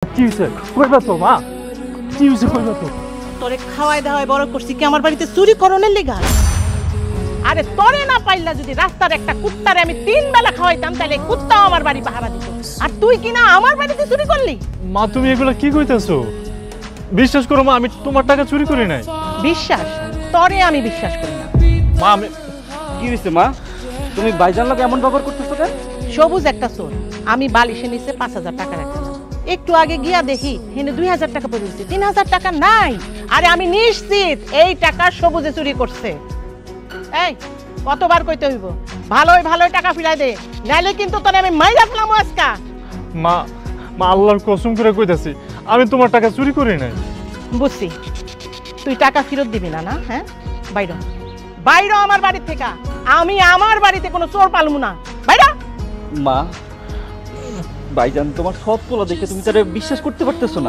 কি হইছে কইবা তো মা, কি হইছে কইবা তো। তোরে খাওয়াই দাওয়াই বড় করছি কি আমার বাড়িতে চুরি করনের লেগা? আরে তোরে না পাইলা যদি রাস্তার একটা কুত্তারে আমি 3 বেলা খাওয়াইতাম তাহলে কুত্তাও আমার বাড়ি পাহারা দিত। আর তুই কি না আমার বাড়িতে চুরি করলি? মা তুমি এগুলা কি কইতাছো? বিশ্বাস করো মা, আমি তোমার টাকা চুরি করি নাই। বিশ্বাস? তোরে আমি বিশ্বাস করি না। মা আমি কি হয়েছে মা? তুমি ভাইজান লোক এমন ব্যবহার করতেছো কেন? সবুজ একটা চোর। আমি বালিশে নিচে 5,000 টাকা রাখছিলাম, একটু আগে গিয়া দেখি হেনে 2,000 টাকা পড়ে দিচ্ছে, 3,000 টাকা নাই। আরে আমি নিশ্চিত এই টাকা সবুজে চুরি করছে। এই কতবার কইতে হইব ভালোই ভালোই টাকা ফিরাই দে, নাইলে কিন্তু তোরে আমি মাইরা ফেলামু আজকা। মা, মা আল্লাহর কসম করে কইতাছি আমি তোমার টাকা চুরি করি নাই। বুঝছি, তুই টাকা ফেরত দিবি না, না? হ্যাঁ, বাইর বাইর আমার বাড়ি থেকে। আমি আমার বাড়িতে কোনো চোর পালমু না, বাইর। মা, ভাইজান তোমার সৎ পোলা দেখে তুমি তারে বিশ্বাস করতে পারতেছো না।